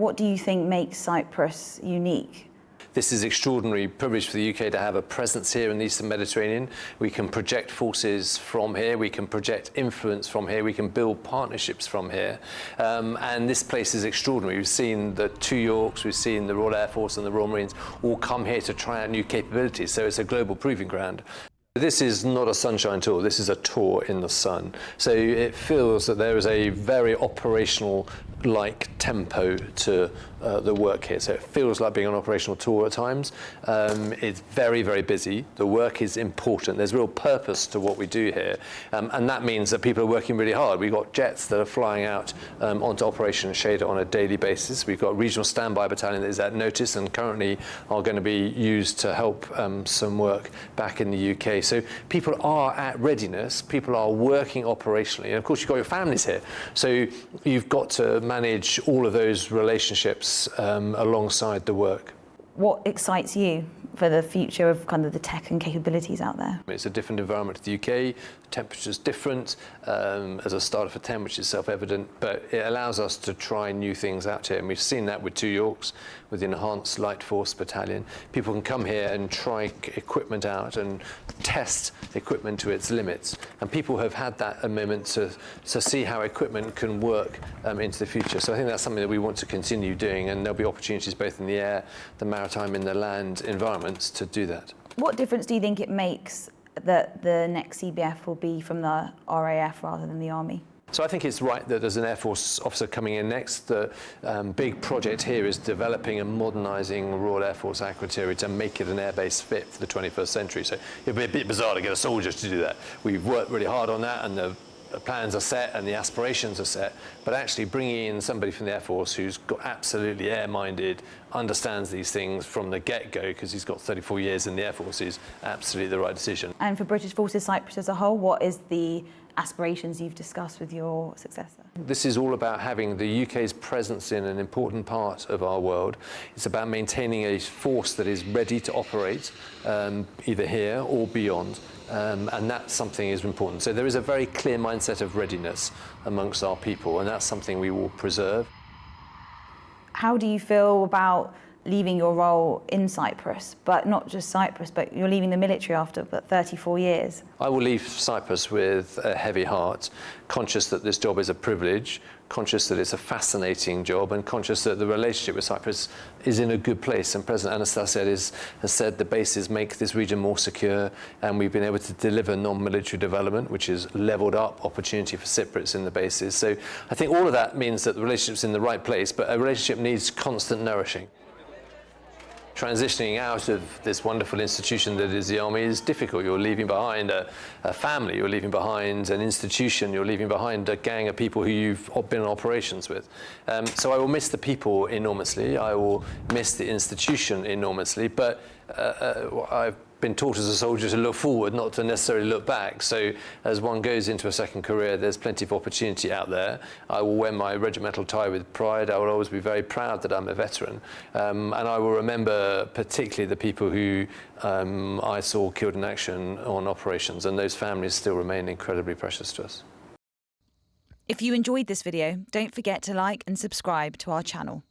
What do you think makes Cyprus unique? This is extraordinary privilege for the UK to have a presence here in the Eastern Mediterranean. We can project forces from here, we can project influence from here, we can build partnerships from here. And this place is extraordinary. We've seen the two Yorks, we've seen the Royal Air Force and the Royal Marines all come here to try out new capabilities, so it's a global proving ground. This is not a sunshine tour, this is a tour in the sun. So it feels that there is a very operational-like tempo to the work here. So it feels like being on an operational tour at times. It's very, very busy. The work is important. There's real purpose to what we do here. And that means that people are working really hard. We've got jets that are flying out onto Operation Shader on a daily basis. We've got a regional standby battalion that is at notice and currently are going to be used to help some work back in the UK. So people are at readiness, people are working operationally, and of course you've got your families here. So you've got to manage all of those relationships alongside the work. What excites you for the future of kind of the tech and capabilities out there? It's a different environment to the UK, the temperature's different, as a starter for 10, which is self-evident, but it allows us to try new things out here, and we've seen that with two Yorks, with the Enhanced Light Force Battalion. People can come here and try equipment out and test equipment to its limits, and people have had that a moment to see how equipment can work into the future. So I think that's something that we want to continue doing, and there'll be opportunities both in the air, the maritime, and the land environments to do that. What difference do you think it makes that the next CBF will be from the RAF rather than the Army? So I think it's right that there's an Air Force officer coming in next. The big project here is developing and modernising Royal Air Force Akrotiri to make it an airbase fit for the 21st century. So it'd be a bit bizarre to get a soldier to do that. We've worked really hard on that, and the plans are set and the aspirations are set, but actually bringing in somebody from the Air Force who's got absolutely air-minded, understands these things from the get-go, because he's got 34 years in the Air Force, is absolutely the right decision. And for British Forces Cyprus as a whole, what is the aspirations you've discussed with your successor? This is all about having the UK's presence in an important part of our world. It's about maintaining a force that is ready to operate, either here or beyond. And that's something is important. So there is a very clear mindset of readiness amongst our people, and that's something we will preserve. How do you feel about leaving your role in Cyprus, but not just Cyprus, but you're leaving the military after 34 years? I will leave Cyprus with a heavy heart, conscious that this job is a privilege, conscious that it's a fascinating job, and conscious that the relationship with Cyprus is in a good place. And President Anastasiadis has said the bases make this region more secure, and we've been able to deliver non-military development, which has levelled up opportunity for Cypriots in the bases. So I think all of that means that the relationship's in the right place, but a relationship needs constant nourishing. Transitioning out of this wonderful institution that is the Army is difficult. You're leaving behind a family, you're leaving behind an institution, you're leaving behind a gang of people who you've been in operations with. So I will miss the people enormously, I will miss the institution enormously, but I've been taught as a soldier to look forward, not to necessarily look back. So as one goes into a second career, there's plenty of opportunity out there. I will wear my regimental tie with pride. I will always be very proud that I'm a veteran. And I will remember particularly the people who I saw killed in action on operations, and those families still remain incredibly precious to us. If you enjoyed this video, don't forget to like and subscribe to our channel.